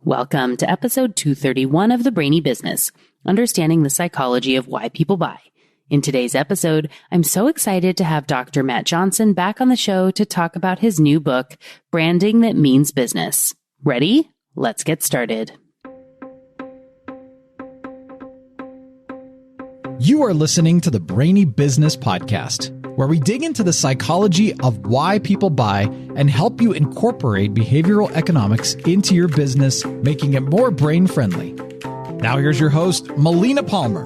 Welcome to episode 231 of the Brainy Business, Understanding the Psychology of Why People Buy. In today's episode, I'm so excited to have Dr. Matt Johnson back on the show to talk about his new book, Branding That Means Business. Ready? Let's get started. You are listening to the Brainy Business Podcast, where we dig into the psychology of why people buy and help you incorporate behavioral economics into your business, making it more brain-friendly. Now here's your host, Melina Palmer.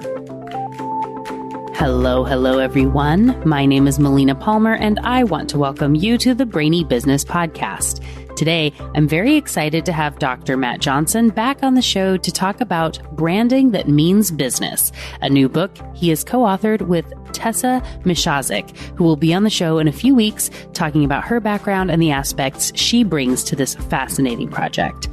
Hello, everyone. My name is Melina Palmer, and I want to welcome you to the Brainy Business Podcast. Today, I'm very excited to have Dr. Matt Johnson back on the show to talk about Branding That Means Business, a new book he has co-authored with Tessa Misiaszek, who will be on the show in a few weeks talking about her background and the aspects she brings to this fascinating project.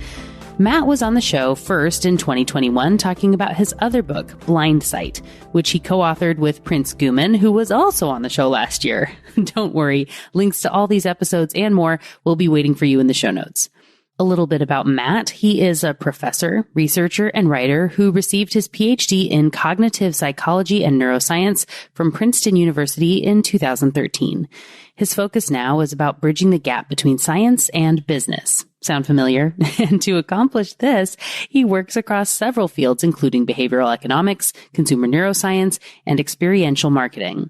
Matt was on the show first in 2021 talking about his other book, Blindsight, which he co-authored with Prince Guhman, who was also on the show last year. Don't worry, links to all these episodes and more will be waiting for you in the show notes. A little bit about Matt. He is a professor, researcher, and writer who received his Ph.D. in cognitive psychology and neuroscience from Princeton University in 2013. His focus now is about bridging the gap between science and business. Sound familiar? And to accomplish this, he works across several fields, including behavioral economics, consumer neuroscience, and experiential marketing.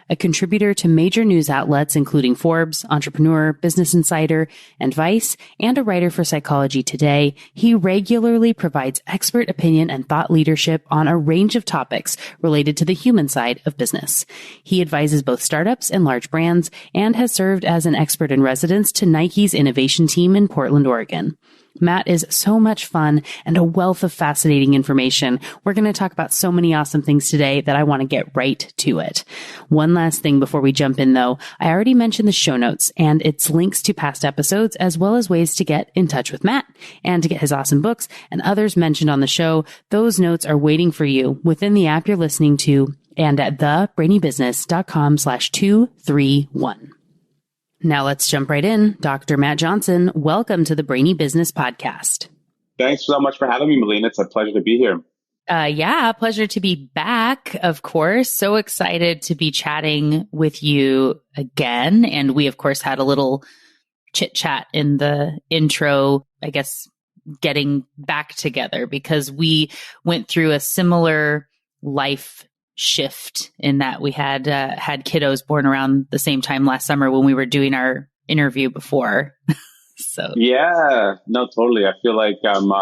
A contributor to major news outlets, including Forbes, Entrepreneur, Business Insider, and Vice, and a writer for Psychology Today, he regularly provides expert opinion and thought leadership on a range of topics related to the human side of business. He advises both startups and large brands and has served as an expert in residence to Nike's innovation team in Portland, Oregon. Matt is so much fun and a wealth of fascinating information. We're going to talk about so many awesome things today that I want to get right to it. One last thing before we jump in, though. I already mentioned the show notes and its links to past episodes, as well as ways to get in touch with Matt and to get his awesome books and others mentioned on the show. Those notes are waiting for you within the app you're listening to and at thebrainybusiness.com/231. Now let's jump right in. Dr. Matt Johnson, welcome to the Brainy Business Podcast. Thanks so much for having me, Melina. It's a pleasure to be here. Pleasure to be back, of course. So excited to be chatting with you again. And we, of course, had a little chit chat in the intro, I guess, getting back together because we went through a similar life shift in that we had kiddos born around the same time last summer when we were doing our interview before. So yeah, no, totally. I feel like I'm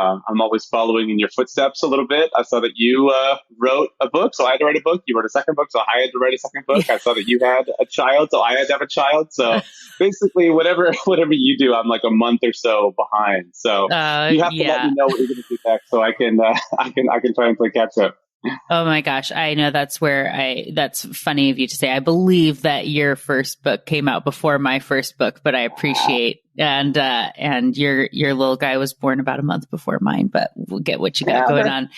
always following in your footsteps a little bit. I saw that you wrote a book, so I had to write a book. You wrote a second book, so I had to write a second book. I saw that you had a child, so I had to have a child. So basically, whatever you do, I'm like a month or so behind. So you have to let me know what you're going to do next, so I can try and play catch up. Oh my gosh. I know that's funny of you to say. I believe that your first book came out before my first book, but I appreciate and your little guy was born about a month before mine, but we'll get what you got going on.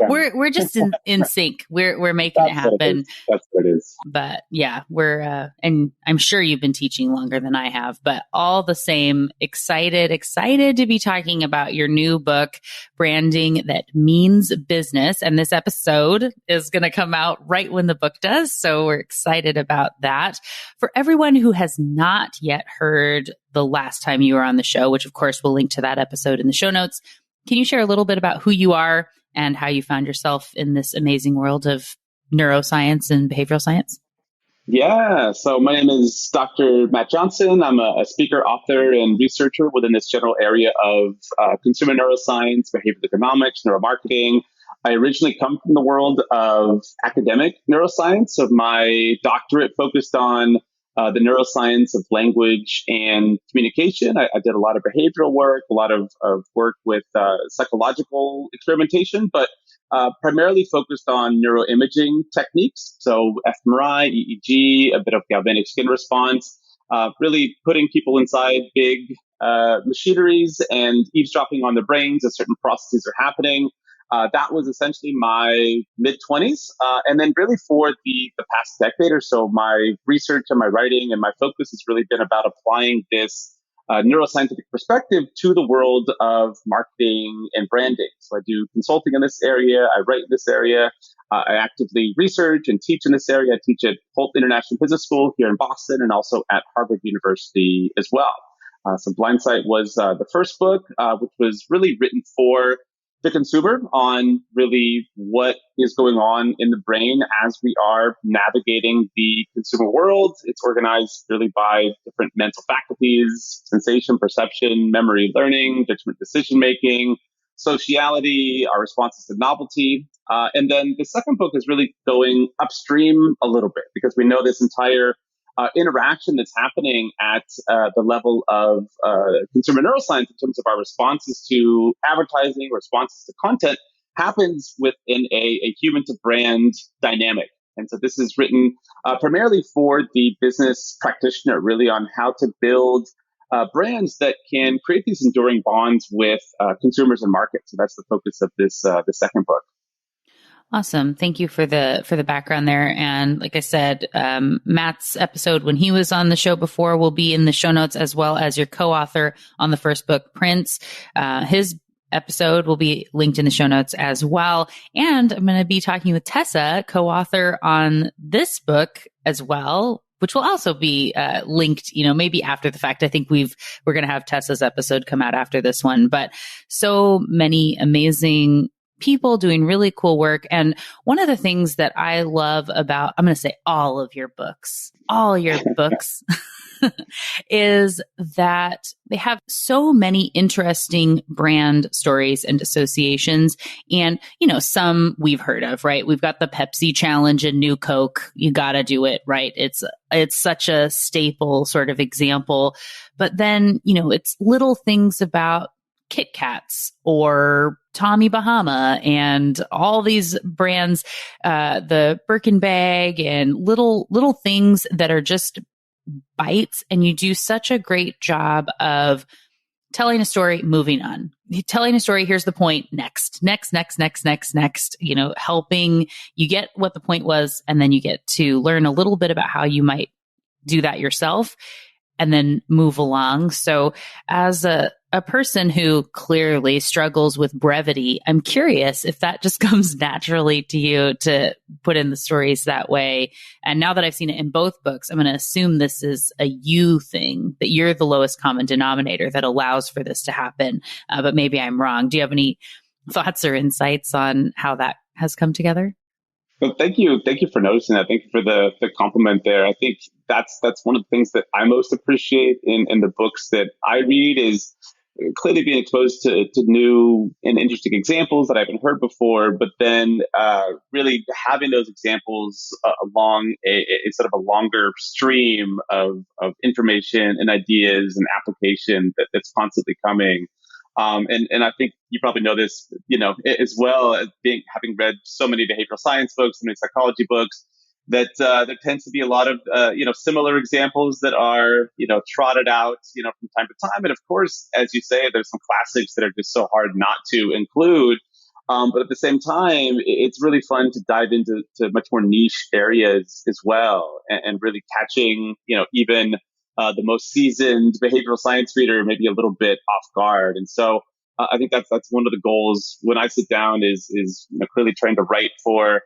We're just in sync. We're making it happen. That's what it is. But yeah, we're and I'm sure you've been teaching longer than I have, but all the same, excited to be talking about your new book, Branding That Means Business. And this episode is going to come out right when the book does. So we're excited about that. For everyone who has not yet heard the last time you were on the show, which of course we'll link to that episode in the show notes, can you share a little bit about who you are and how you found yourself in this amazing world of neuroscience and behavioral science? Yeah, so my name is Dr. Matt Johnson. I'm a speaker, author, and researcher within this general area of consumer neuroscience, behavioral economics, neuromarketing. I originally come from the world of academic neuroscience. So my doctorate focused on the neuroscience of language and communication. I did a lot of behavioral work, a lot of work with psychological experimentation, but primarily focused on neuroimaging techniques. So fMRI, EEG, a bit of galvanic skin response, really putting people inside big machineries and eavesdropping on their brains as certain processes are happening. That was essentially my mid-20s. And then really for the past decade or so, my research and my writing and my focus has really been about applying this neuroscientific perspective to the world of marketing and branding. So I do consulting in this area. I write in this area. I actively research and teach in this area. I teach at Holt International Business School here in Boston and also at Harvard University as well. So Blindsight was the first book, which was really written for the consumer on really what is going on in the brain as we are navigating the consumer world. It's organized really by different mental faculties: sensation, perception, memory, learning, judgment, decision-making, sociality, our responses to novelty. And then the second book is really going upstream a little bit because we know this entire interaction that's happening at the level of consumer neuroscience in terms of our responses to advertising, responses to content, happens within a human to brand dynamic. And so this is written primarily for the business practitioner, really on how to build brands that can create these enduring bonds with consumers and markets. So that's the focus of this the second book. Awesome. Thank you for the background there. And like I said, Matt's episode when he was on the show before will be in the show notes, as well as your co-author on the first book, Prince. His episode will be linked in the show notes as well. And I'm going to be talking with Tessa, co-author on this book as well, which will also be linked, maybe after the fact. I think we're going to have Tessa's episode come out after this one, but so many amazing people doing really cool work. And one of the things that I love about, I'm going to say all your books, is that they have so many interesting brand stories and associations. And, some we've heard of, right? We've got the Pepsi challenge and New Coke. You got to do it, right? It's such a staple sort of example. But then, it's little things about Kit Kats or Tommy Bahama and all these brands, the Birkin bag and little things that are just bites. And you do such a great job of telling a story, moving on, telling a story. Here's the point. Next, helping you get what the point was. And then you get to learn a little bit about how you might do that yourself and then move along. So as a person who clearly struggles with brevity, I'm curious if that just comes naturally to you to put in the stories that way. And now that I've seen it in both books, I'm going to assume this is a you thing, that you're the lowest common denominator that allows for this to happen. But maybe I'm wrong. Do you have any thoughts or insights on how that has come together? Well, thank you. Thank you for noticing that. Thank you for the compliment there. I think that's one of the things that I most appreciate in the books that I read is clearly being exposed to new and interesting examples that I haven't heard before, but then really having those examples along a sort of a longer stream of information and ideas and application that's constantly coming. And I think you probably know this, as well as having read so many behavioral science books, so many psychology books, that there tends to be a lot of, similar examples that are, trotted out, from time to time. And of course, as you say, there's some classics that are just so hard not to include. But at the same time, it's really fun to dive into much more niche areas as well, and really catching, even the most seasoned behavioral science reader maybe a little bit off guard. And so I think that's one of the goals when I sit down is clearly trying to write for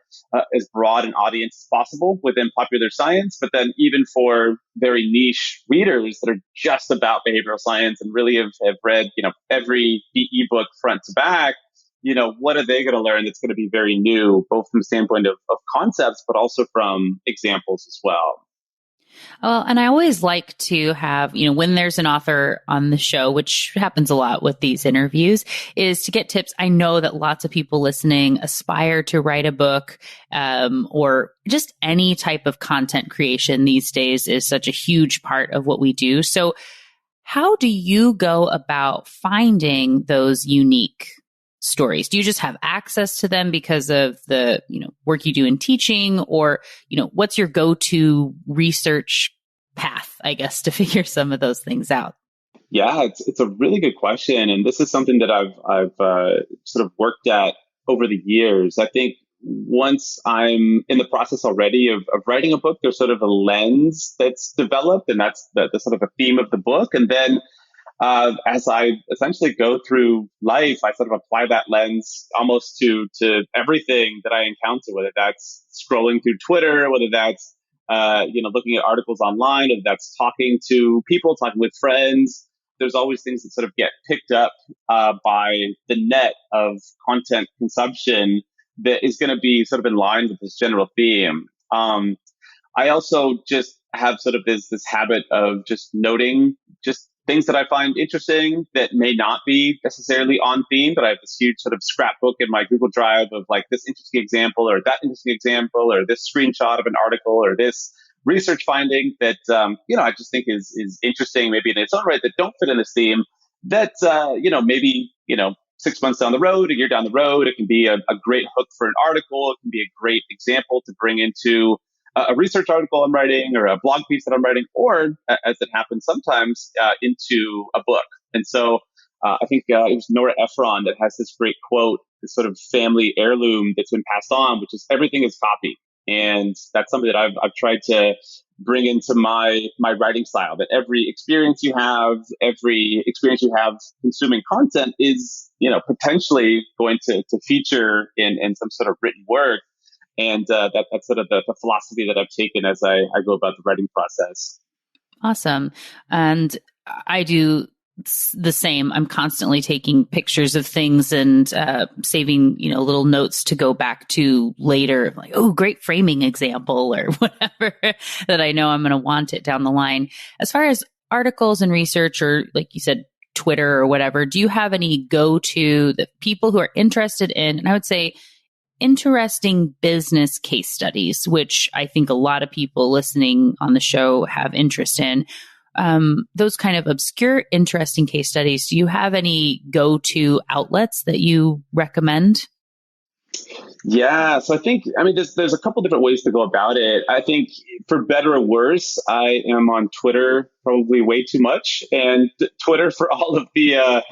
as broad an audience as possible within popular science, but then even for very niche readers that are just about behavioral science and really have read, every BE book front to back. What are they going to learn that's going to be very new, both from the standpoint of concepts, but also from examples as well. Well, and I always like to have, when there's an author on the show, which happens a lot with these interviews, is to get tips. I know that lots of people listening aspire to write a book, or just any type of content creation these days is such a huge part of what we do. So how do you go about finding those unique stories? Do you just have access to them because of the, work you do in teaching, or, what's your go-to research path, I guess, to figure some of those things out? Yeah, it's a really good question. And this is something that I've sort of worked at over the years. I think once I'm in the process already of writing a book, there's sort of a lens that's developed, and that's the sort of a theme of the book. And then as I essentially go through life, I sort of apply that lens almost to everything that I encounter, whether that's scrolling through Twitter, whether that's looking at articles online, whether that's talking to people, talking with friends. There's always things that sort of get picked up by the net of content consumption that is going to be sort of in line with this general theme. I also just have sort of this habit of just noting just things that I find interesting that may not be necessarily on theme, but I have this huge sort of scrapbook in my Google Drive of like this interesting example or that interesting example or this screenshot of an article or this research finding that, I just think is interesting, maybe in its own right, that don't fit in this theme that, maybe, 6 months down the road, a year down the road, it can be a great hook for an article. It can be a great example to bring into a research article I'm writing or a blog piece that I'm writing, or as it happens sometimes, into a book. And so I think it was Nora Ephron that has this great quote, this sort of family heirloom that's been passed on, which is everything is copy. And that's something that I've tried to bring into my writing style, that every experience you have consuming content is, potentially going to feature in some sort of written word. And that's sort of the philosophy that I've taken as I go about the writing process. Awesome. And I do the same. I'm constantly taking pictures of things and saving, little notes to go back to later, like, oh, great framing example or whatever that I know I'm going to want it down the line. As far as articles and research, or like you said, Twitter or whatever, do you have any go-to that people who are interested in, and I would say interesting business case studies, which I think a lot of people listening on the show have interest in, those kind of obscure, interesting case studies. Do you have any go-to outlets that you recommend? Yeah. So I think, there's a couple different ways to go about it. I think for better or worse, I am on Twitter probably way too much, and Twitter for all of the,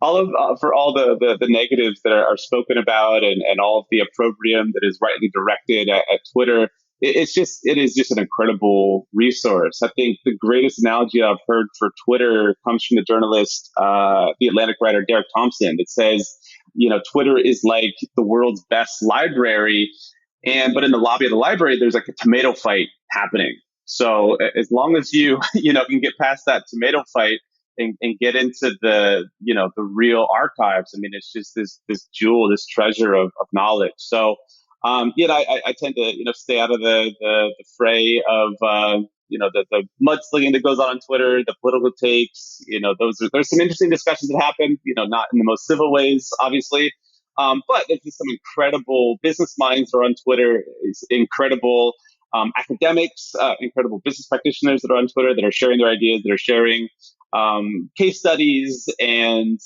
for all the negatives that are spoken about and all of the opprobrium that is rightly directed at Twitter. It is just an incredible resource. I think the greatest analogy I've heard for Twitter comes from the journalist, the Atlantic writer, Derek Thompson, that says, Twitter is like the world's best library. But in the lobby of the library, there's like a tomato fight happening. So as long as you, can get past that tomato fight and get into the real archives, it's just this jewel, this treasure of knowledge. So, I tend to, stay out of the fray of, the mudslinging that goes on Twitter, the political takes, there's some interesting discussions that happen, not in the most civil ways, obviously. But there's just some incredible business minds that are on Twitter. It's incredible academics, incredible business practitioners that are on Twitter that are sharing their ideas, that are sharing case studies and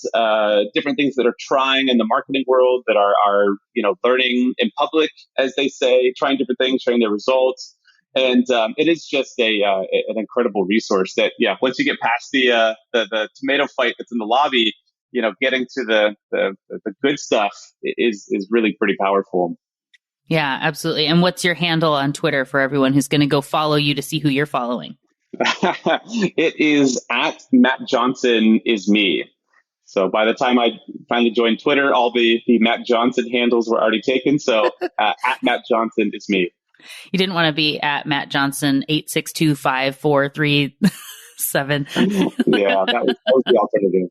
different things that are trying in the marketing world, that are learning in public, as they say, trying different things, sharing their results. And it is just an incredible resource that, once you get past the tomato fight that's in the lobby, getting to the good stuff is really pretty powerful. Yeah, absolutely. And what's your handle on Twitter for everyone who's going to go follow you to see who you're following? It is at Matt Johnson is me. So by the time I finally joined Twitter, all the Matt Johnson handles were already taken. So at Matt Johnson is me. You didn't want to be at Matt Johnson 8625437. Yeah, that was the alternative.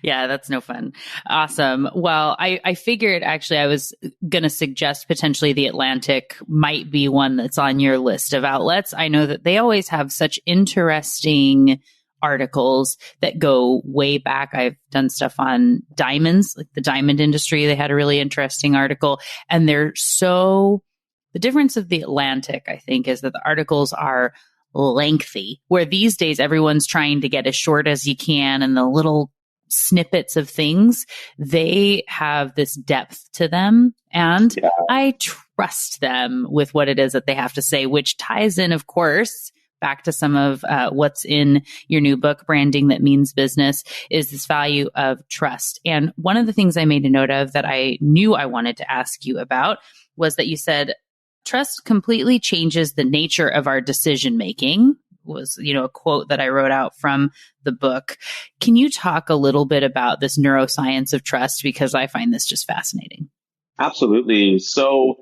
Yeah, that's no fun. Awesome. Well, I figured actually I was going to suggest potentially The Atlantic might be one that's on your list of outlets. I know that they always have such interesting articles that go way back. I've done stuff on diamonds, like the diamond industry. They had a really interesting article, and the difference of The Atlantic, I think, is that the articles are lengthy, where these days everyone's trying to get as short as you can, and the little snippets of things, they have this depth to them. And I trust them with what it is that they have to say, which ties in, of course, back to some of what's in your new book, Branding That Means Business, is this value of trust. And one of the things I made a note of that I knew I wanted to ask you about was that you said, trust completely changes the nature of our decision making, was, a quote that I wrote out from the book. Can you talk a little bit about this neuroscience of trust? Because I find this just fascinating. Absolutely. So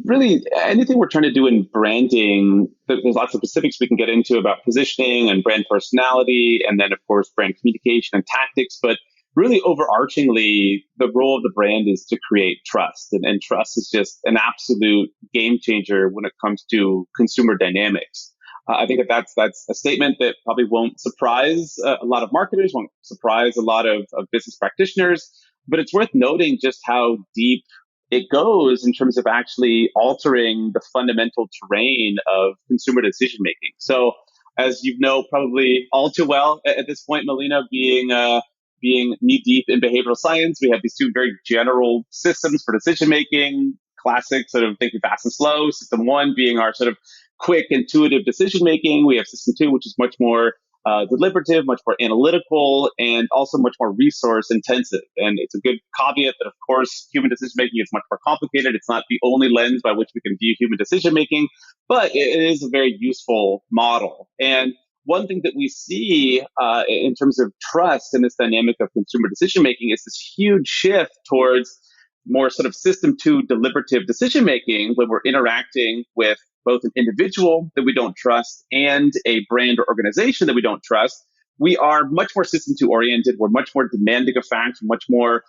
really, anything we're trying to do in branding, there's lots of specifics we can get into about positioning and brand personality, and then, of course, brand communication and tactics. But really, overarchingly, the role of the brand is to create trust. And trust is just an absolute game changer when it comes to consumer dynamics. I think that's a statement that probably won't surprise a lot of marketers, won't surprise a lot of business practitioners. But it's worth noting just how deep it goes in terms of actually altering the fundamental terrain of consumer decision making. So, as you know, probably all too well at this point, Melina, being knee deep in behavioral science, we have these two very general systems for decision making. Classic sort of thinking fast and slow. System one being our sort of quick, intuitive decision making. We have system two, which is much more deliberative, much more analytical, and also much more resource intensive. And it's a good caveat that, of course, human decision making is much more complicated. It's not the only lens by which we can view human decision making, but it is a very useful model. And one thing that we see in terms of trust in this dynamic of consumer decision making is this huge shift towards more sort of system two deliberative decision making when we're interacting with both an individual that we don't trust and a brand or organization that we don't trust. We are much more system two oriented. We're much more demanding of facts, much more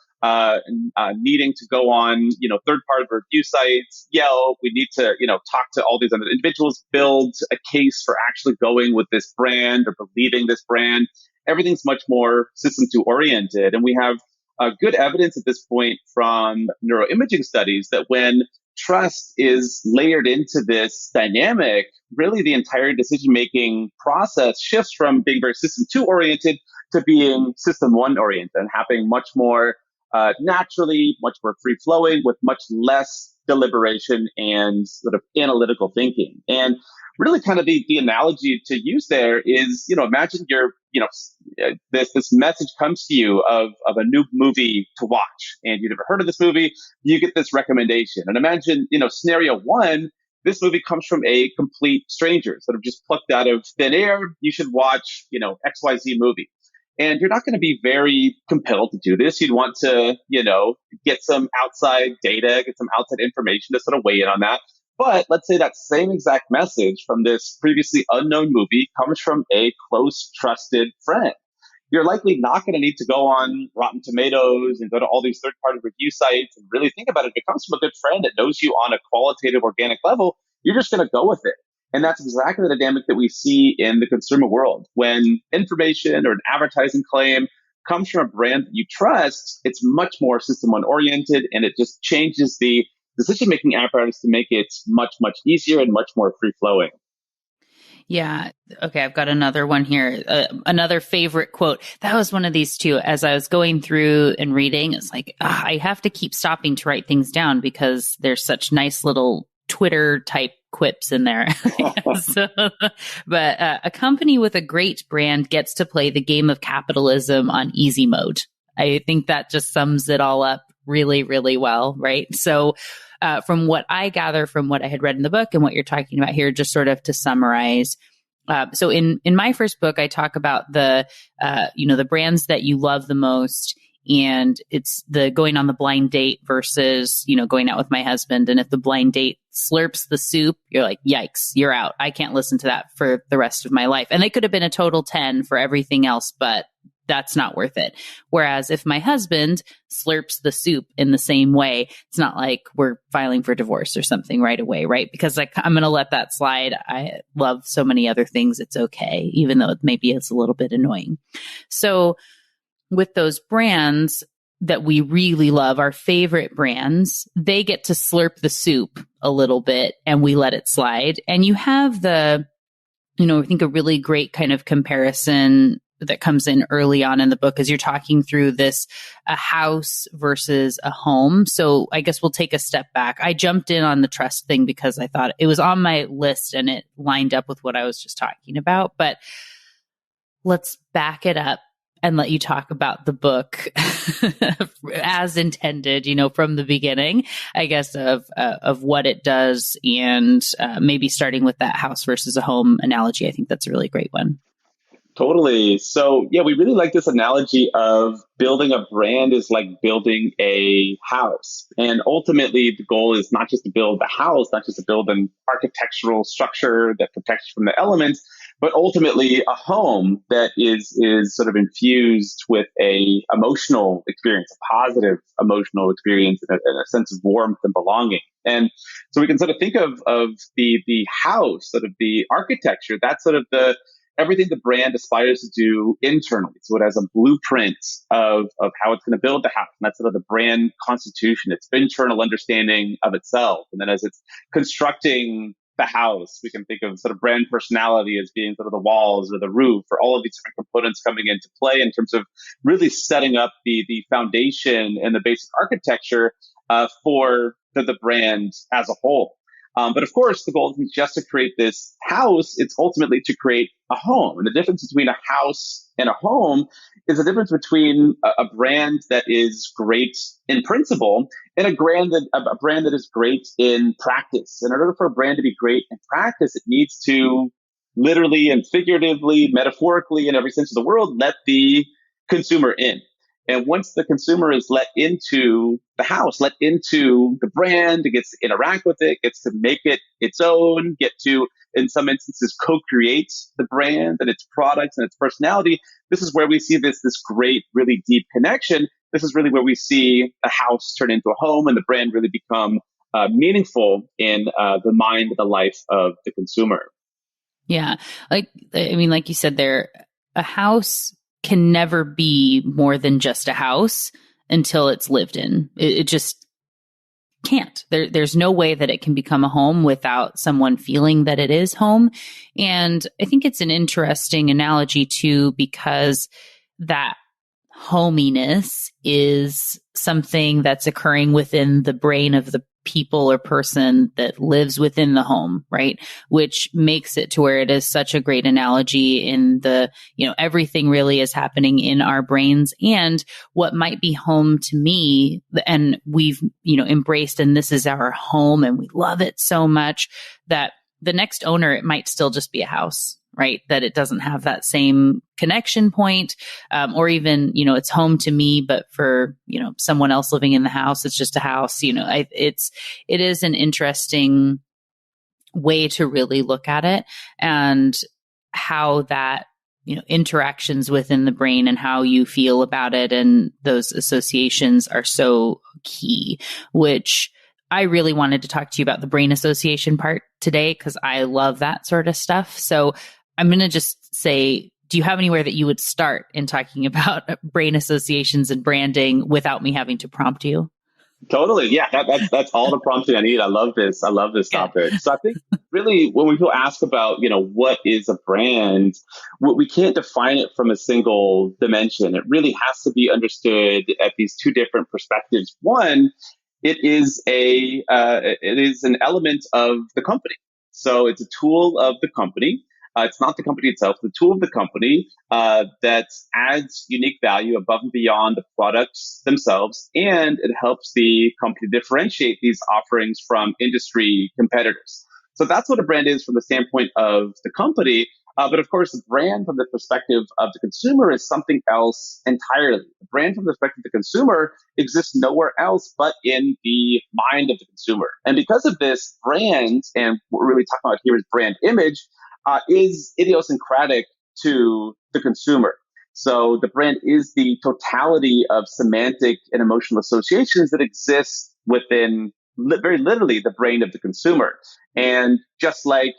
needing to go on, third party review sites, Yelp. We need to, talk to all these other individuals, build a case for actually going with this brand or believing this brand. Everything's much more system two oriented. And we have good evidence at this point from neuroimaging studies that when trust is layered into this dynamic, really the entire decision-making process shifts from being very system two oriented to being system one oriented and happening much more naturally, much more free flowing with much less deliberation and sort of analytical thinking. And really kind of the analogy to use there is, imagine this message comes to you of a new movie to watch and you've never heard of this movie. You get this recommendation. And imagine, scenario one, this movie comes from a complete stranger, sort of just plucked out of thin air. You should watch, XYZ movie. And you're not going to be very compelled to do this. You'd want to, get some outside data, get some outside information to sort of weigh in on that. But let's say that same exact message from this previously unknown movie comes from a close, trusted friend. You're likely not going to need to go on Rotten Tomatoes and go to all these third-party review sites and really think about it. If it comes from a good friend that knows you on a qualitative, organic level, you're just going to go with it. And that's exactly the dynamic that we see in the consumer world. When information or an advertising claim comes from a brand that you trust, it's much more system one oriented, and it just changes the decision-making apparatus to make it much, much easier and much more free-flowing. Yeah. Okay. I've got another one here. Another favorite quote. That was one of these two. As I was going through and reading, it's like, I have to keep stopping to write things down because there's such nice little Twitter type quips in there. But a company with a great brand gets to play the game of capitalism on easy mode. I think that just sums it all up really, really well. Right. So, from what I gather from what I had read in the book and what you're talking about here, just sort of to summarize. So in my first book, I talk about the brands that you love the most, and it's the going on the blind date versus, going out with my husband. And if the blind date slurps the soup, you're like, yikes, you're out. I can't listen to that for the rest of my life. And they could have been a total 10 for everything else, but that's not worth it. Whereas if my husband slurps the soup in the same way, it's not like we're filing for divorce or something right away, right? Because I'm going to let that slide. I love so many other things. It's okay, even though maybe it's a little bit annoying. So with those brands that we really love, our favorite brands, they get to slurp the soup a little bit and we let it slide. And you have I think a really great kind of comparison that comes in early on in the book as you're talking through this, a house versus a home. So I guess we'll take a step back. I jumped in on the trust thing because I thought it was on my list and it lined up with what I was just talking about. But let's back it up and let you talk about the book as intended, from the beginning, I guess, of what it does, and maybe starting with that house versus a home analogy. I think that's a really great one. Totally. So, yeah, we really like this analogy of building a brand is like building a house. And ultimately, the goal is not just to build the house, not just to build an architectural structure that protects from the elements, but ultimately a home that is sort of infused with a emotional experience, a positive emotional experience, and a sense of warmth and belonging. And so we can sort of think of the house, sort of the architecture, that's sort of everything the brand aspires to do internally. So it has a blueprint of how it's going to build the house. And that's sort of the brand constitution, its internal understanding of itself. And then as it's constructing the house, we can think of sort of brand personality as being sort of the walls or the roof, or all of these different components coming into play in terms of really setting up the foundation and the basic architecture for the brand as a whole. But of course, the goal isn't just to create this house, it's ultimately to create a home. And the difference between a house and a home is the difference between a brand that is great in principle and a brand that is great in practice. And in order for a brand to be great in practice, it needs to literally and figuratively, metaphorically, in every sense of the word, let the consumer in. And once the consumer is let into the house, let into the brand, it gets to interact with it, gets to make it its own, get to, in some instances, co-create the brand and its products and its personality. This is where we see this great, really deep connection. This is really where we see a house turn into a home and the brand really become meaningful in the mind and the life of the consumer. Yeah. Like you said there, a house can never be more than just a house until it's lived in. It just can't. There's no way that it can become a home without someone feeling that it is home. And I think it's an interesting analogy too, because that hominess is something that's occurring within the brain of the people or person that lives within the home, right? Which makes it to where it is such a great analogy in the, everything really is happening in our brains. And what might be home to me, and we've, embraced, and this is our home and we love it so much that the next owner, it might still just be a house, right? That it doesn't have that same connection point, or even, it's home to me, but for, someone else living in the house, it's just a house. It is an interesting way to really look at it, and how that, interactions within the brain and how you feel about it and those associations are so key, which I really wanted to talk to you about the brain association part today, because I love that sort of stuff. So I'm going to just say, do you have anywhere that you would start in talking about brain associations and branding without me having to prompt you? Totally. Yeah, that's all the prompting I need. I love this topic. So I think really when people ask about, what is a brand, we can't define it from a single dimension. It really has to be understood at these two different perspectives. One, it is an element of the company. So it's a tool of the company. It's not the company itself, the tool of the company that adds unique value above and beyond the products themselves, and it helps the company differentiate these offerings from industry competitors. So that's what a brand is from the standpoint of the company. But of course, the brand from the perspective of the consumer is something else entirely. The brand from the perspective of the consumer exists nowhere else but in the mind of the consumer. And because of this, brand, and what we're really talking about here is brand image, is idiosyncratic to the consumer. So the brand is the totality of semantic and emotional associations that exist within very literally the brain of the consumer. And just like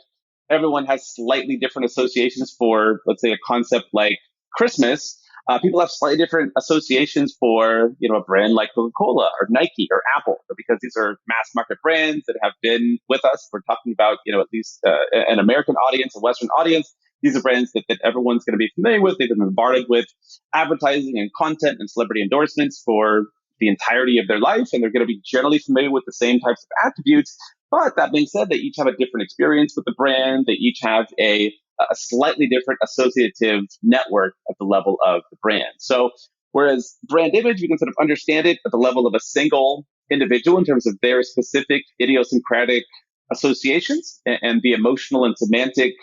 everyone has slightly different associations for, let's say, a concept like Christmas, people have slightly different associations for, a brand like Coca-Cola or Nike or Apple, because these are mass market brands that have been with us. We're talking about, at least an American audience, a Western audience. These are brands that everyone's going to be familiar with. They've been bombarded with advertising and content and celebrity endorsements for the entirety of their life, and they're going to be generally familiar with the same types of attributes. But that being said, they each have a different experience with the brand. They each have a a slightly different associative network at the level of the brand. So whereas brand image, we can sort of understand it at the level of a single individual in terms of their specific idiosyncratic associations and the emotional and semantic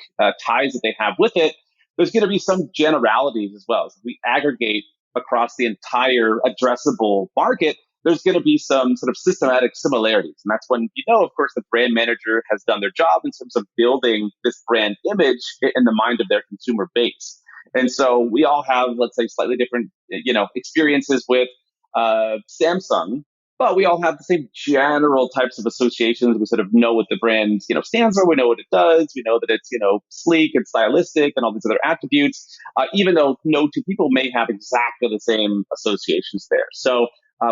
ties that they have with it. There's going to be some generalities as well. So if we aggregate across the entire addressable market, there's going to be some sort of systematic similarities. And that's when, of course, the brand manager has done their job in terms of building this brand image in the mind of their consumer base. And so we all have, let's say, slightly different, experiences with Samsung, but we all have the same general types of associations. We sort of know what the brand, stands for. We know what it does. We know that it's, sleek and stylistic and all these other attributes, even though no two people may have exactly the same associations there. So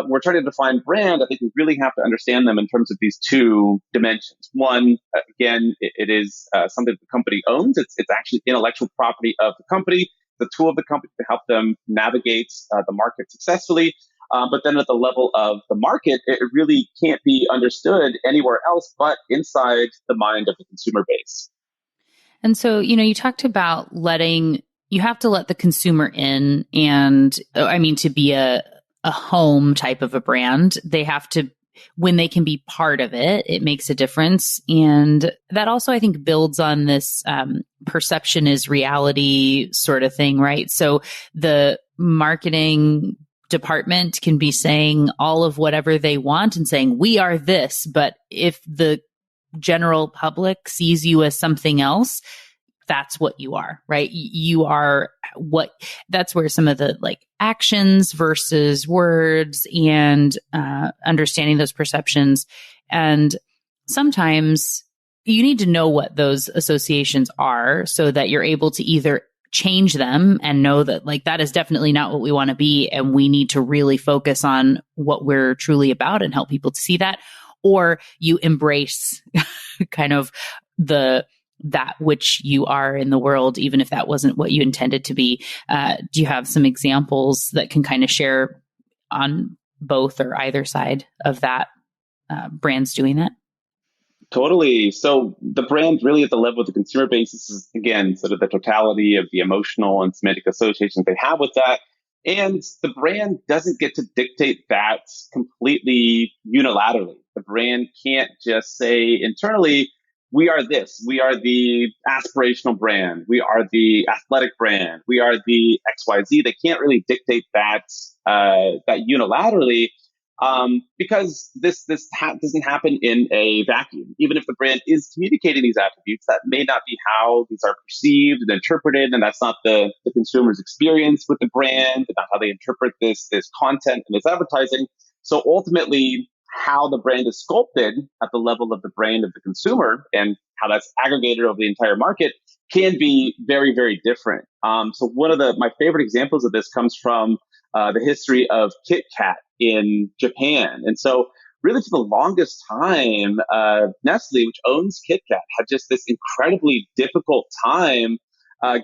we're trying to define brand. I think we really have to understand them in terms of these two dimensions. One, again, it is something the company owns. It's actually intellectual property of the company, the tool of the company to help them navigate the market successfully. But then at the level of the market, it really can't be understood anywhere else but inside the mind of the consumer base. And so, you talked about you have to let the consumer in, and to be a home type of a brand, they have to, when they can be part of it, it makes a difference. And that also, I think, builds on this perception is reality sort of thing, right? So the marketing department can be saying all of whatever they want and saying, we are this, but if the general public sees you as something else, that's what you are, right? You are that's where some of the actions versus words and understanding those perceptions. And sometimes you need to know what those associations are so that you're able to either change them and know that that is definitely not what we want to be. And we need to really focus on what we're truly about and help people to see that. Or you embrace kind of that which you are in the world, even if that wasn't what you intended to be. Do you have some examples that can kind of share on both or either side of that, brands doing that? Totally. So the brand really at the level of the consumer base is, again, sort of the totality of the emotional and semantic associations they have with that. And the brand doesn't get to dictate that completely unilaterally. The brand can't just say internally, we are this. We are the aspirational brand. We are the athletic brand. We are the XYZ. They can't really dictate that unilaterally. Because this doesn't happen in a vacuum. Even if the brand is communicating these attributes, that may not be how these are perceived and interpreted, and that's not the consumer's experience with the brand, and not how they interpret this content and this advertising. So ultimately, how the brand is sculpted at the level of the brain of the consumer and how that's aggregated over the entire market can be very, very different. So one of my favorite examples of this comes from the history of Kit Kat in Japan. And so really for the longest time, Nestle, which owns Kit Kat, had just this incredibly difficult time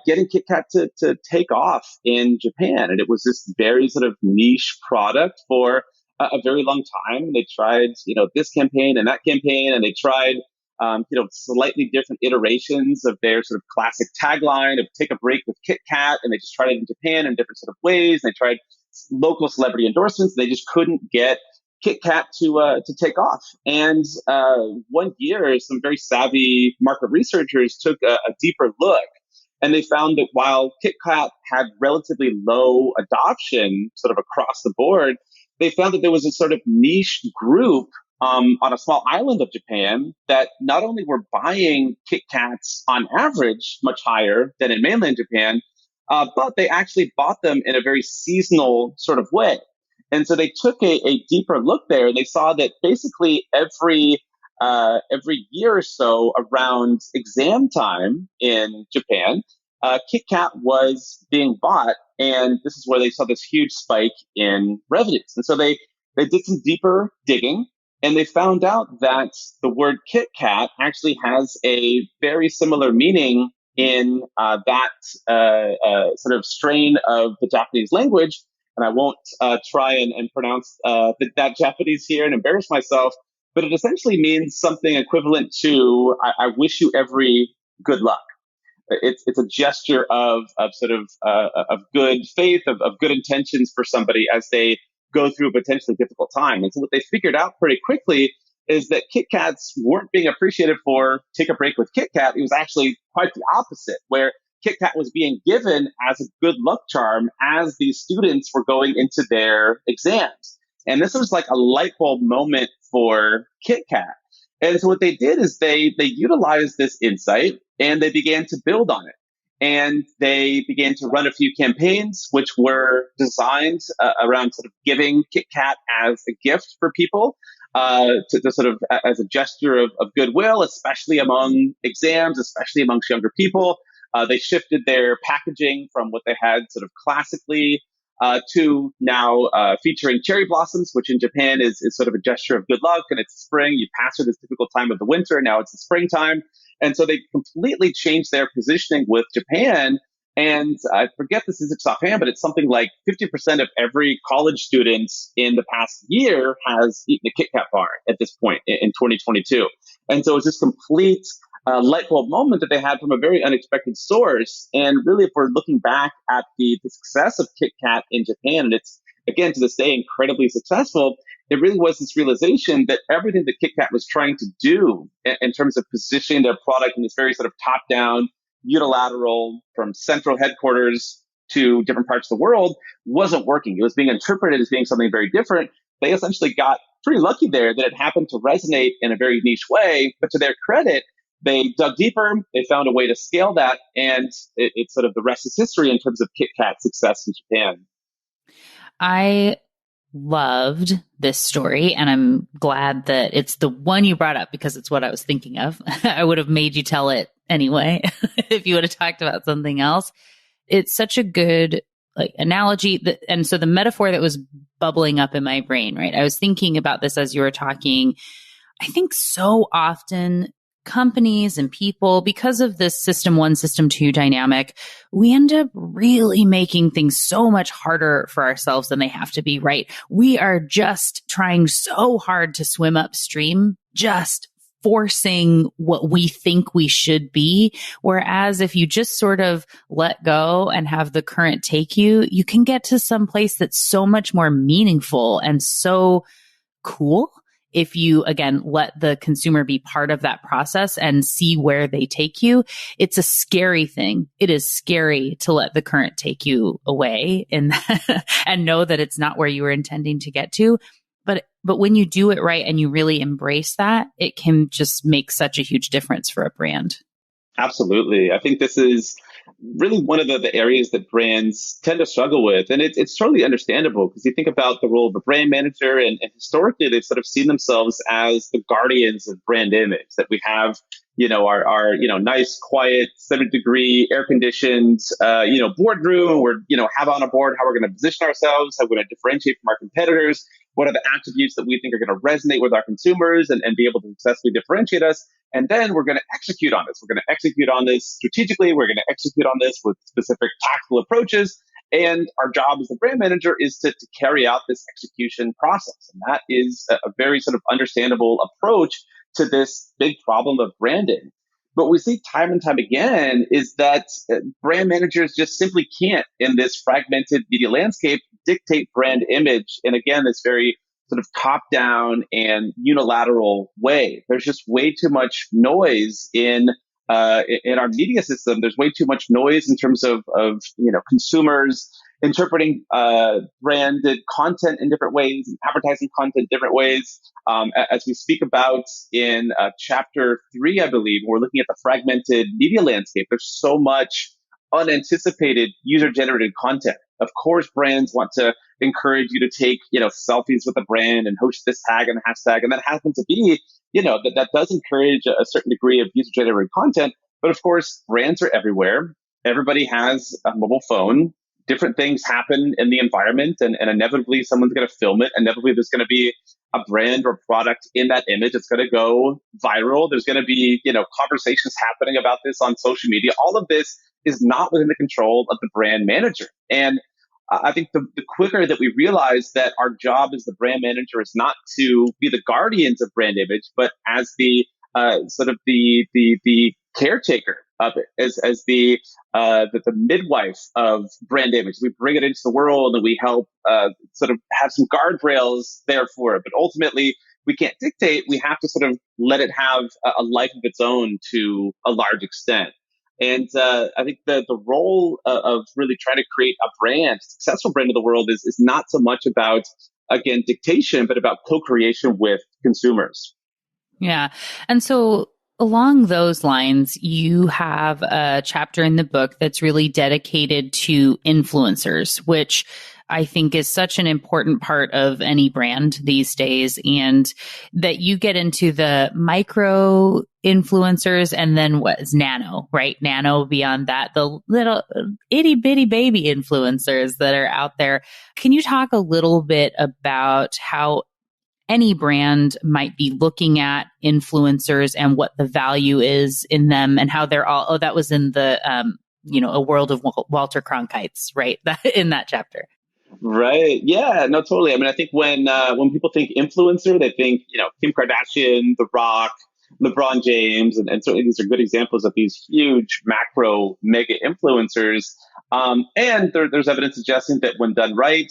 getting Kit Kat to take off in Japan. And it was this very sort of niche product for a very long time. They tried, this campaign and that campaign, and they tried, slightly different iterations of their sort of classic tagline of take a break with Kit Kat. And they just tried it in Japan in different sort of ways. And they tried local celebrity endorsements. They just couldn't get Kit Kat to take off. And one year, some very savvy market researchers took a deeper look, and they found that while Kit Kat had relatively low adoption sort of across the board, they found that there was a sort of niche group on a small island of Japan that not only were buying Kit Kats on average much higher than in mainland Japan, but they actually bought them in a very seasonal sort of way. And so they took a deeper look there, and they saw that basically every year or so around exam time in Japan, Kit Kat was being bought, and this is where they saw this huge spike in revenues. And so they did some deeper digging, and they found out that the word Kit Kat actually has a very similar meaning in that sort of strain of the Japanese language. And I won't try and pronounce that Japanese here and embarrass myself, but it essentially means something equivalent to I wish you every good luck. it's a gesture of sort of good faith, of good intentions for somebody as they go through a potentially difficult time. And so what they figured out pretty quickly is that Kit Kats weren't being appreciated for take a break with Kit Kat. It was actually quite the opposite, where Kit Kat was being given as a good luck charm as these students were going into their exams. And this was like a light bulb moment for Kit Kat. And so what they did is they utilized this insight and they began to build on it. And they began to run a few campaigns, which were designed around sort of giving Kit Kat as a gift for people, to sort of as a gesture of goodwill, especially among exams, especially amongst younger people. They shifted their packaging from what they had sort of classically to now featuring cherry blossoms, which in Japan is sort of a gesture of good luck. And it's spring. You pass through this difficult time of the winter. Now it's the springtime. And so they completely changed their positioning with Japan. And I forget the statistics offhand, but it's something like 50% of every college student in the past year has eaten a Kit Kat bar at this point in 2022. And so it's this complete light bulb moment that they had from a very unexpected source. And really, if we're looking back at the success of Kit Kat in Japan, and it's, again, to this day, incredibly successful, it really was this realization that everything that Kit Kat was trying to do in terms of positioning their product in this very sort of top-down, unilateral, from central headquarters to different parts of the world, wasn't working. It was being interpreted as being something very different. They essentially got pretty lucky there that it happened to resonate in a very niche way. But to their credit, they dug deeper, they found a way to scale that, and it's sort of the rest is history in terms of Kit Kat's success in Japan. I loved this story, and I'm glad that it's the one you brought up because it's what I was thinking of. I would have made you tell it anyway if you would have talked about something else. It's such a good analogy. And so the metaphor that was bubbling up in my brain, right? I was thinking about this as you were talking. I think so often companies and people, because of this system one, system two dynamic, we end up really making things so much harder for ourselves than they have to be, right? We are just trying so hard to swim upstream, just forcing what we think we should be. Whereas if you just sort of let go and have the current take you, you can get to some place that's so much more meaningful and so cool. If you, again, let the consumer be part of that process and see where they take you. It's a scary thing. It is scary to let the current take you away and know that it's not where you were intending to get to. But when you do it right and you really embrace that, it can just make such a huge difference for a brand. Absolutely. I think this is really one of the areas that brands tend to struggle with. And it's totally understandable because you think about the role of a brand manager, and historically they've sort of seen themselves as the guardians of brand image, that we have, our nice, quiet, 70-degree, air-conditioned, boardroom. We're, have on a board how we're going to position ourselves, how we're going to differentiate from our competitors. What are the attributes that we think are going to resonate with our consumers and be able to successfully differentiate us? And then we're going to execute on this. We're going to execute on this strategically. We're going to execute on this with specific tactical approaches. And our job as the brand manager is to carry out this execution process. And that is a very sort of understandable approach to this big problem of branding. But we see time and time again is that brand managers just simply can't, in this fragmented media landscape, dictate brand image. And again, this very sort of top-down and unilateral way. There's just way too much noise in our media system. There's way too much noise in terms of consumers interpreting branded content in different ways, advertising content different ways. As we speak about in chapter 3, I believe, we're looking at the fragmented media landscape. There's so much unanticipated user-generated content. Of course, brands want to encourage you to take, selfies with the brand and host this tag and hashtag. And that happens to be, that does encourage a certain degree of user-generated content. But of course, brands are everywhere. Everybody has a mobile phone. Different things happen in the environment, and inevitably someone's going to film it. Inevitably, there's going to be a brand or product in that image. It's going to go viral. There's going to be, conversations happening about this on social media. All of this is not within the control of the brand manager. And I think the quicker that we realize that our job as the brand manager is not to be the guardians of brand image, but as the sort of the caretaker up as the midwife of brand image. We bring it into the world and we help sort of have some guardrails there for it. But ultimately, we can't dictate. We have to sort of let it have a life of its own to a large extent. And I think the role of really trying to create a brand, successful brand of the world is not so much about, again, dictation, but about co-creation with consumers. Yeah. And so along those lines, you have a chapter in the book that's really dedicated to influencers, which I think is such an important part of any brand these days, and that you get into the micro influencers and then what is nano, right? Nano beyond that, the little itty bitty baby influencers that are out there. Can you talk a little bit about how any brand might be looking at influencers and what the value is in them and how they're all, that was in the, A World of Walter Cronkite's, right? In that chapter. Right. Yeah, no, totally. I mean, I think when people think influencer, they think, Kim Kardashian, The Rock, LeBron James, and certainly these are good examples of these huge macro mega influencers. And there's evidence suggesting that when done right,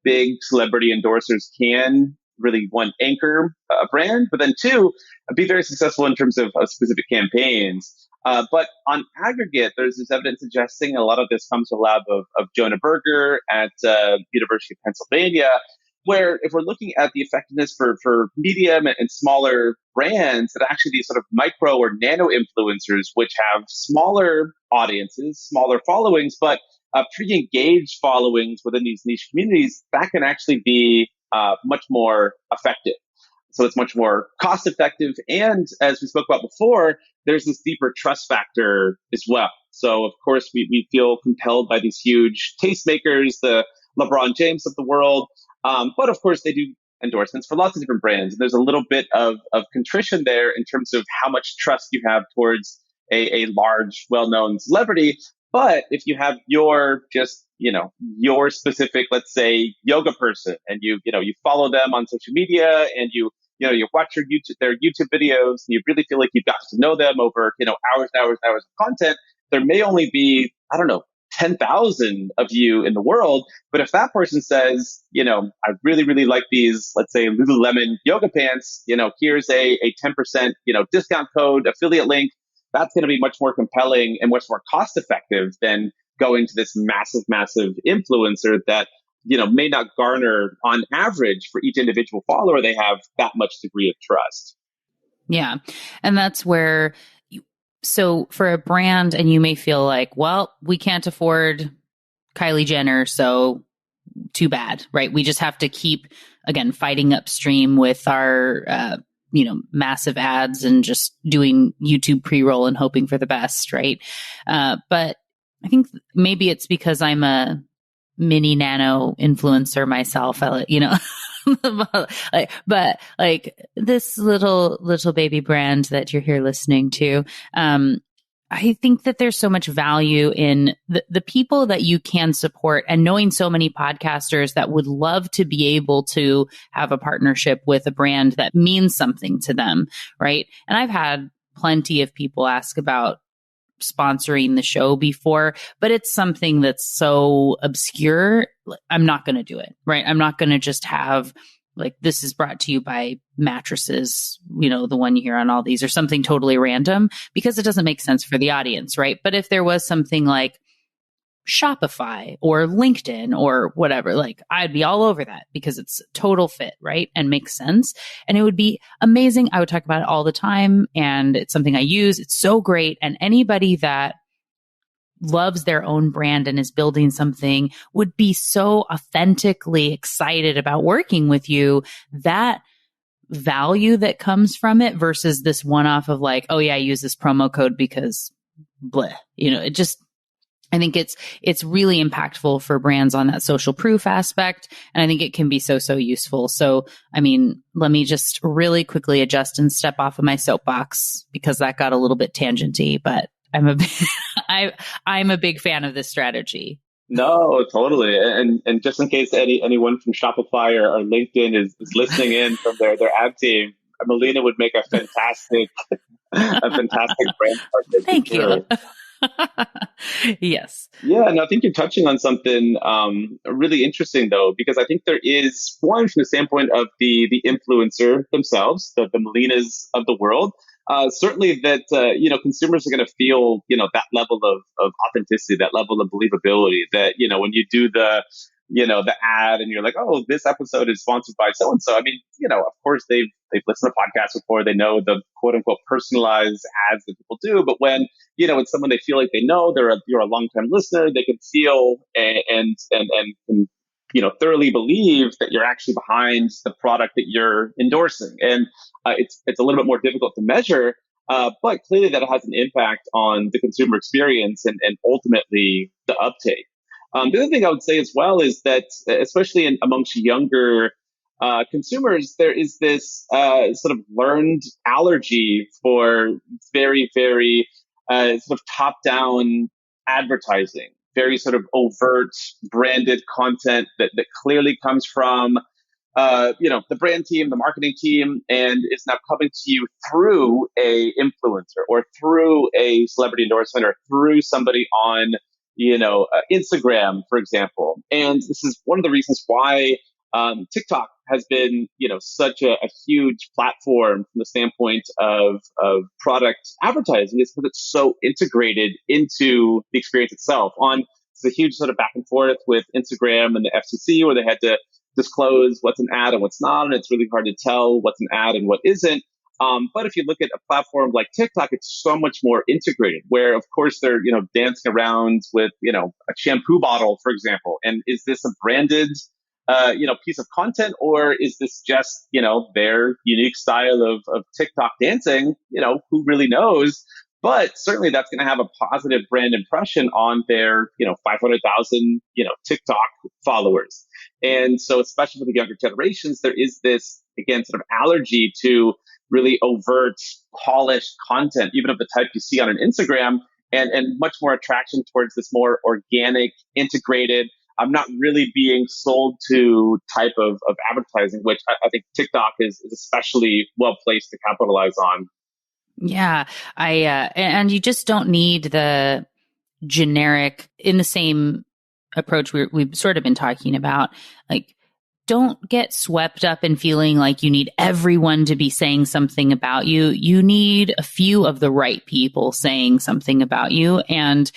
big celebrity endorsers can really, one, anchor a brand, but then two, be very successful in terms of specific campaigns. But on aggregate, there's this evidence suggesting a lot of this comes from the lab of Jonah Berger at University of Pennsylvania, where if we're looking at the effectiveness for medium and smaller brands, that actually these sort of micro or nano influencers, which have smaller audiences, smaller followings, but pretty engaged followings within these niche communities, that can actually be much more effective. So it's much more cost effective. And as we spoke about before, there's this deeper trust factor as well. So of course, we feel compelled by these huge tastemakers, the LeBron James of the world. But of course, they do endorsements for lots of different brands. And there's a little bit of contrition there in terms of how much trust you have towards a large, well-known celebrity. But if you have your specific, let's say, yoga person, and you follow them on social media, and you watch their YouTube videos, and you really feel like you've got to know them over hours and hours and hours of content, there may only be 10,000 of you in the world. But if that person says, I really, really like these, let's say, Lululemon yoga pants, here's a 10% discount code, affiliate link, that's going to be much more compelling and much more cost effective than going to this massive, massive influencer that, may not garner on average for each individual follower, they have that much degree of trust. Yeah. And that's where, so for a brand, and you may feel like, well, we can't afford Kylie Jenner, so too bad, right? We just have to keep, again, fighting upstream with our, massive ads and just doing YouTube pre-roll and hoping for the best, right? But I think maybe it's because I'm a mini nano influencer myself, but like this little baby brand that you're here listening to, I think that there's so much value in the people that you can support, and knowing so many podcasters that would love to be able to have a partnership with a brand that means something to them, right? And I've had plenty of people ask about sponsoring the show before, but it's something that's so obscure. I'm not going to do it, right? I'm not going to just have like, this is brought to you by mattresses, the one you hear on all these, or something totally random, because it doesn't make sense for the audience, right? But if there was something like Shopify or LinkedIn or whatever, like I'd be all over that because it's total fit, right? And makes sense. And it would be amazing. I would talk about it all the time, and it's something I use. It's so great. And anybody that loves their own brand and is building something would be so authentically excited about working with you. That value that comes from it versus this one-off of like, oh yeah, I use this promo code because bleh, it just, I think it's really impactful for brands on that social proof aspect. And I think it can be so useful. So, I mean, let me just really quickly adjust and step off of my soapbox because that got a little bit tangenty, but I'm a big fan of this strategy. No, totally. And just in case anyone from Shopify or LinkedIn is listening in from their ad team, Melina would make a fantastic A fantastic brand partner. For Thank sure. you. Yes. Yeah, and I think you're touching on something really interesting, though, because I think there is one from the standpoint of the influencer themselves, the Melinas of the world. Certainly, that consumers are going to feel that level of authenticity, that level of believability. That when you do the ad and you're like, oh, this episode is sponsored by so and so. I mean, of course they've listened to podcasts before. They know the quote unquote personalized ads that people do. But when it's someone they feel like they know, you're a long time listener, they can feel and thoroughly believe that you're actually behind the product that you're endorsing. And it's a little bit more difficult to measure, but clearly that has an impact on the consumer experience and ultimately the uptake. The other thing I would say as well is that, especially amongst younger consumers, there is this sort of learned allergy for very, very sort of top-down advertising, very sort of overt branded content that clearly comes from the brand team, the marketing team, and is now coming to you through a influencer or through a celebrity endorsement or through somebody on Instagram, for example. And this is one of the reasons why TikTok has been, such a huge platform from the standpoint of product advertising, is because it's so integrated into the experience itself. It's a huge sort of back and forth with Instagram and the FCC, where they had to disclose what's an ad and what's not, and it's really hard to tell what's an ad and what isn't. But if you look at a platform like TikTok, it's so much more integrated, where of course they're, dancing around with, a shampoo bottle, for example. And is this a branded, piece of content, or is this just, their unique style of TikTok dancing? Who really knows? But certainly that's going to have a positive brand impression on their, 500,000, TikTok followers. And so, especially for the younger generations, there is this, again, sort of allergy to really overt, polished content, even of the type you see on an Instagram, and much more attraction towards this more organic, integrated, I'm not really being sold to type of advertising, which I think TikTok is especially well placed to capitalize on. Yeah. And you just don't need the generic, in the same approach we've sort of been talking about, like, don't get swept up in feeling like you need everyone to be saying something about you. You need a few of the right people saying something about you. And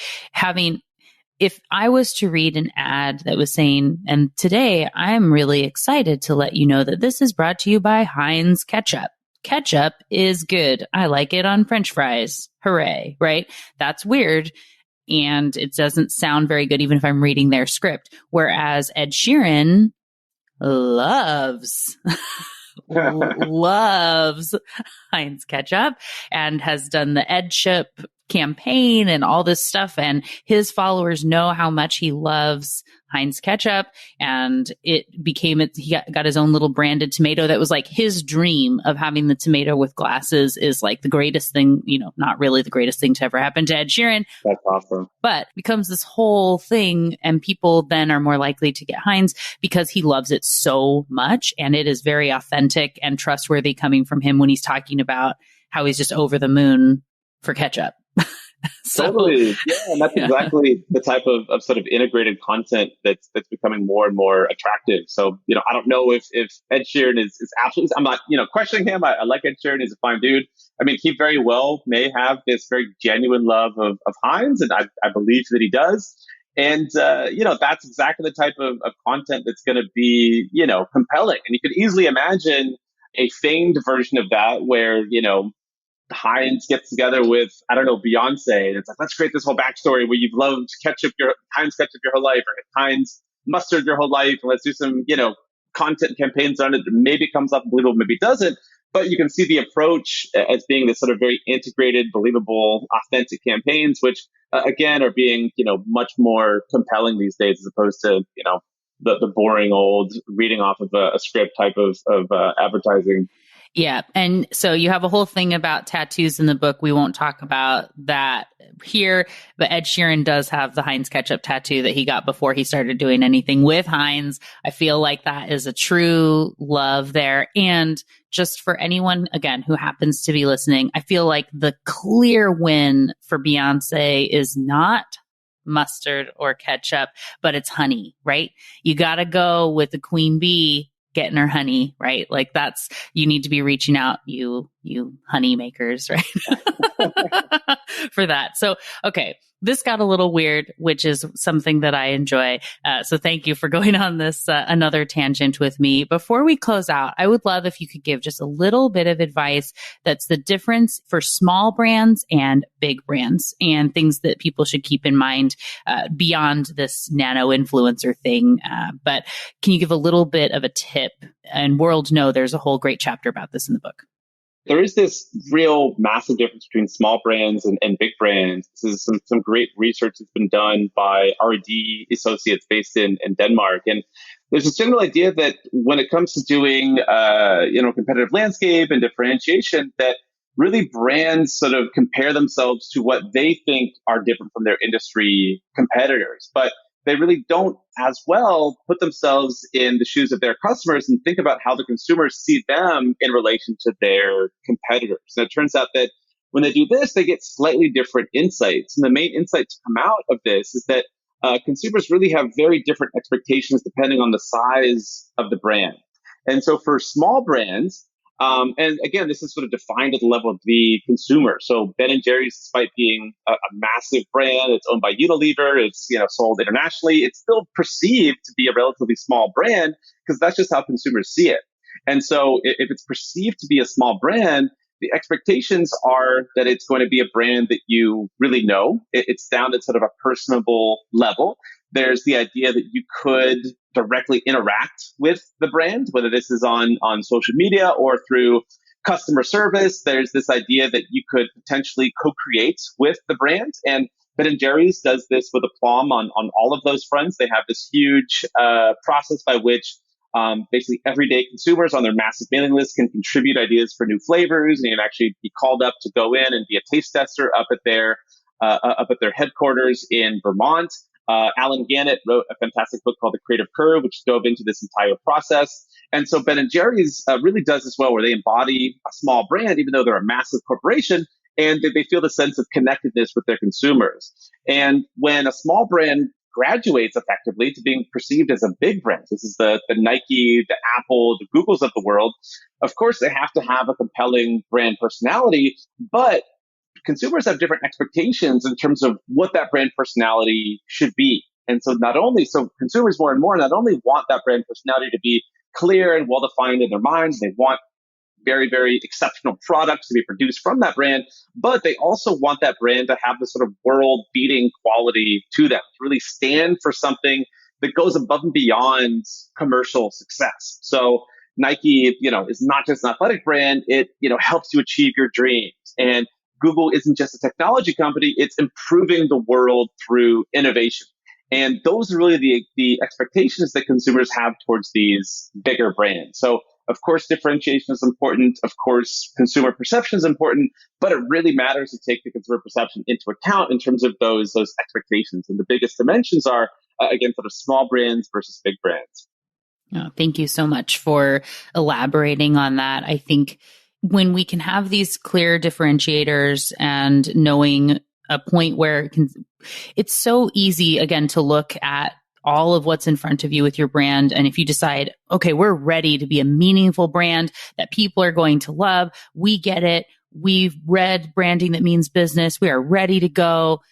if I was to read an ad that was saying, and today I'm really excited to let you know that this is brought to you by Heinz Ketchup. Ketchup is good. I like it on French fries. Hooray, right? That's weird. And it doesn't sound very good, even if I'm reading their script. Whereas Ed Sheeran loves Heinz Ketchup and has done the EdShip campaign and all this stuff. And his followers know how much he loves Heinz Ketchup. And he got his own little branded tomato that was like his dream of having the tomato with glasses is like the greatest thing, not really the greatest thing to ever happen to Ed Sheeran. That's awesome. But becomes this whole thing, and people then are more likely to get Heinz because he loves it so much. And it is very authentic and trustworthy coming from him when he's talking about how he's just over the moon for ketchup. Totally. Yeah. And that's exactly the type of sort of integrated content that's becoming more and more attractive. So, I don't know if Ed Sheeran is absolutely, I'm not, questioning him. I like Ed Sheeran. He's a fine dude. I mean, he very well may have this very genuine love of Heinz, and I believe that he does. And, that's exactly the type of content that's going to be, compelling. And you could easily imagine a feigned version of that where, Heinz gets together with, I don't know, Beyonce. And it's like, let's create this whole backstory where you've loved Heinz ketchup your whole life, or Heinz mustard your whole life. And let's do some, content campaigns on it. Maybe it comes up believable, maybe it doesn't. But you can see the approach as being this sort of very integrated, believable, authentic campaigns, which again are being, much more compelling these days as opposed to, the boring old reading off of a script type of advertising. Yeah. And so you have a whole thing about tattoos in the book. We won't talk about that here, but Ed Sheeran does have the Heinz ketchup tattoo that he got before he started doing anything with Heinz. I feel like that is a true love there. And just for anyone, again, who happens to be listening, I feel like the clear win for Beyonce is not mustard or ketchup, but it's honey, right? You got to go with the queen bee getting her honey, right? Like you need to be reaching out, you honey makers, right? For that. So, okay. This got a little weird, which is something that I enjoy. So thank you for going on this another tangent with me. Before we close out, I would love if you could give just a little bit of advice that's the difference for small brands and big brands and things that people should keep in mind beyond this nano influencer thing. But can you give a little bit of a tip? And World Know, there's a whole great chapter about this in the book. There is this real massive difference between small brands and big brands. This is some great research that's been done by R&D associates based in Denmark. And there's this general idea that when it comes to doing, competitive landscape and differentiation, that really brands sort of compare themselves to what they think are different from their industry competitors. But they really don't as well put themselves in the shoes of their customers and think about how the consumers see them in relation to their competitors. And it turns out that when they do this, they get slightly different insights. And the main insight to come out of this is that consumers really have very different expectations depending on the size of the brand. And so for small brands, and again, this is sort of defined at the level of the consumer. So Ben & Jerry's, despite being a massive brand, it's owned by Unilever, it's sold internationally, it's still perceived to be a relatively small brand because that's just how consumers see it. And so if it's perceived to be a small brand, the expectations are that it's going to be a brand that you really know. It's down at sort of a personable level. There's the idea that you could directly interact with the brand, whether this is on social media or through customer service. There's this idea that you could potentially co-create with the brand. And Ben & Jerry's does this with aplomb on all of those fronts. They have this huge process by which basically everyday consumers on their massive mailing list can contribute ideas for new flavors, and you can actually be called up to go in and be a taste tester up at their headquarters in Vermont. Alan Gannett wrote a fantastic book called The Creative Curve, which dove into this entire process. And so Ben & Jerry's really does this well, where they embody a small brand, even though they're a massive corporation, and they feel the sense of connectedness with their consumers. And when a small brand graduates effectively to being perceived as a big brand, this is the Nike, the Apple, the Googles of the world, of course, they have to have a compelling brand personality, but consumers have different expectations in terms of what that brand personality should be. And so consumers more and more not only want that brand personality to be clear and well-defined in their minds, they want very, very exceptional products to be produced from that brand, but they also want that brand to have this sort of world-beating quality to them, to really stand for something that goes above and beyond commercial success. So Nike, is not just an athletic brand, it, helps you achieve your dreams. And Google isn't just a technology company, it's improving the world through innovation. And those are really the expectations that consumers have towards these bigger brands. So, of course, differentiation is important. Of course, consumer perception is important, but it really matters to take the consumer perception into account in terms of those expectations. And the biggest dimensions are, again, sort of small brands versus big brands. Oh, thank you so much for elaborating on that. I think when we can have these clear differentiators and knowing a point where it's so easy, again, to look at all of what's in front of you with your brand. And if you decide, okay, we're ready to be a meaningful brand that people are going to love, we get it. We've read Branding That Means Business. We are ready to go.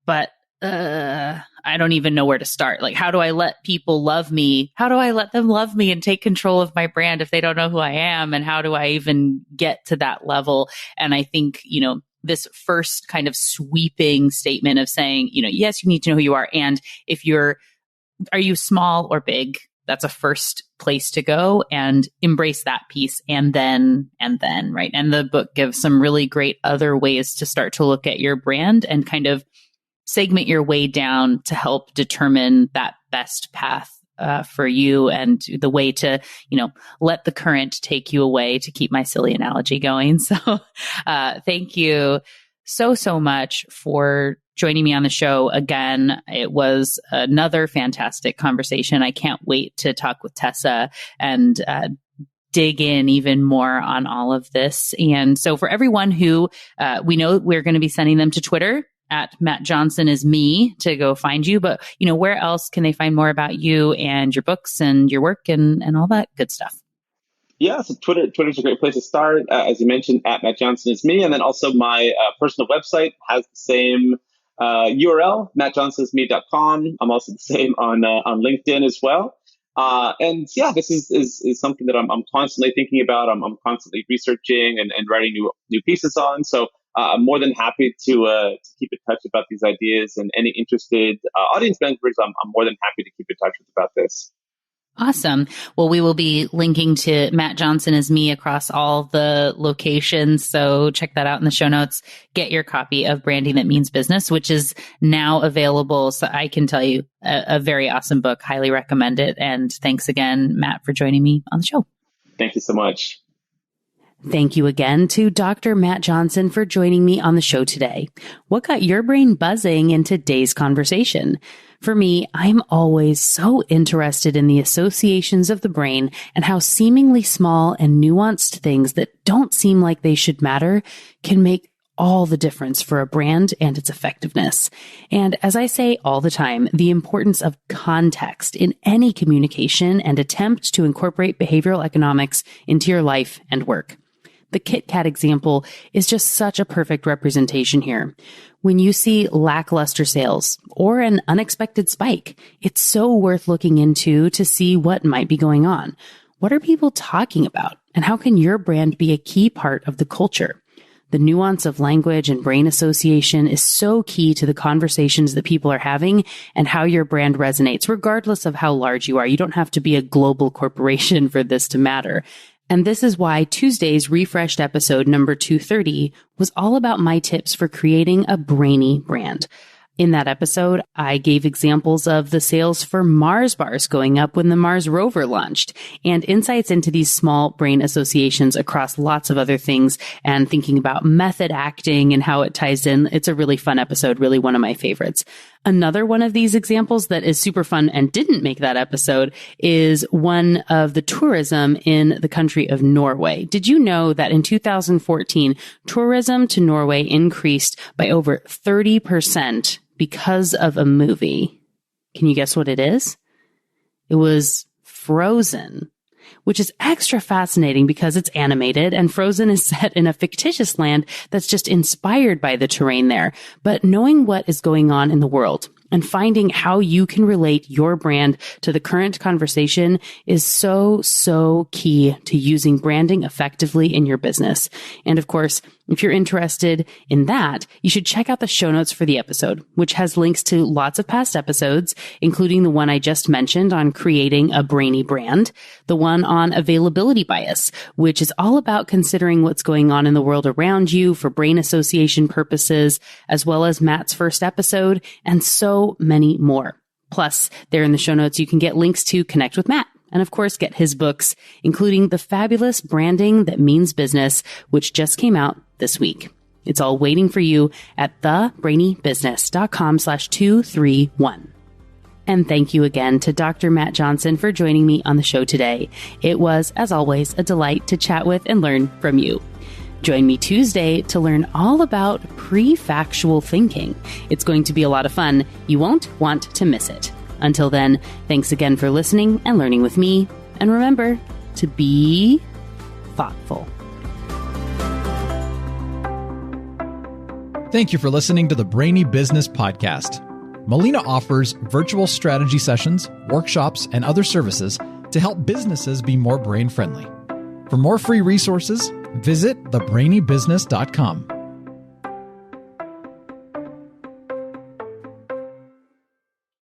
But I don't even know where to start. Like, how do I let people love me? How do I let them love me and take control of my brand if they don't know who I am? And how do I even get to that level? And I think, this first kind of sweeping statement of saying, yes, you need to know who you are. And are you small or big? That's a first place to go, and embrace that piece. And then, right. And the book gives some really great other ways to start to look at your brand and kind of segment your way down to help determine that best path for you and the way to, let the current take you away, to keep my silly analogy going. So thank you so much for joining me on the show again. It was another fantastic conversation. I can't wait to talk with Tessa and dig in even more on all of this. And so for everyone who we know, we're going to be sending them to Twitter at Matt Johnson is me to go find you. But, where else can they find more about you and your books and your work and all that good stuff? Yeah, so Twitter's a great place to start. As you mentioned, at Matt Johnson is me. And then also my personal website has the same URL, mattjohnsonsme.com. I'm also the same on LinkedIn as well. And yeah, this is something that I'm constantly thinking about. I'm constantly researching and writing new pieces on. So I'm more than happy to keep in touch about these ideas, and any interested audience members, I'm more than happy to keep in touch with about this. Awesome. Well, we will be linking to Matt Johnson as me across all the locations. So check that out in the show notes. Get your copy of Branding That Means Business, which is now available. So I can tell you a very awesome book. Highly recommend it. And thanks again, Matt, for joining me on the show. Thank you so much. Thank you again to Dr. Matt Johnson for joining me on the show today. What got your brain buzzing in today's conversation? For me, I'm always so interested in the associations of the brain and how seemingly small and nuanced things that don't seem like they should matter can make all the difference for a brand and its effectiveness. And as I say all the time, the importance of context in any communication and attempt to incorporate behavioral economics into your life and work. The Kit Kat example is just such a perfect representation here. When you see lackluster sales or an unexpected spike, it's so worth looking into to see what might be going on. What are people talking about? And how can your brand be a key part of the culture? The nuance of language and brain association is so key to the conversations that people are having and how your brand resonates, regardless of how large you are. You don't have to be a global corporation for this to matter. And this is why Tuesday's refreshed episode number 230 was all about my tips for creating a brainy brand. In that episode, I gave examples of the sales for Mars bars going up when the Mars rover launched, and insights into these small brain associations across lots of other things, and thinking about method acting and how it ties in. It's a really fun episode, really one of my favorites. Another one of these examples that is super fun and didn't make that episode is one of the tourism in the country of Norway. Did you know that in 2014, tourism to Norway increased by over 30% because of a movie? Can you guess what it is? It was Frozen, which is extra fascinating because it's animated and Frozen is set in a fictitious land that's just inspired by the terrain there. But knowing what is going on in the world and finding how you can relate your brand to the current conversation is so key to using branding effectively in your business. And of course, if you're interested in that, you should check out the show notes for the episode, which has links to lots of past episodes, including the one I just mentioned on creating a brainy brand, the one on availability bias, which is all about considering what's going on in the world around you for brain association purposes, as well as Matt's first episode, and so many more. Plus, there in the show notes, you can get links to connect with Matt. And of course, get his books, including the fabulous Branding That Means Business, which just came out this week. It's all waiting for you at thebrainybusiness.com/231. And thank you again to Dr. Matt Johnson for joining me on the show today. It was, as always, a delight to chat with and learn from you. Join me Tuesday to learn all about prefactual thinking. It's going to be a lot of fun. You won't want to miss it. Until then, thanks again for listening and learning with me. And remember to be thoughtful. Thank you for listening to the Brainy Business Podcast. Melina offers virtual strategy sessions, workshops, and other services to help businesses be more brain-friendly. For more free resources, visit thebrainybusiness.com.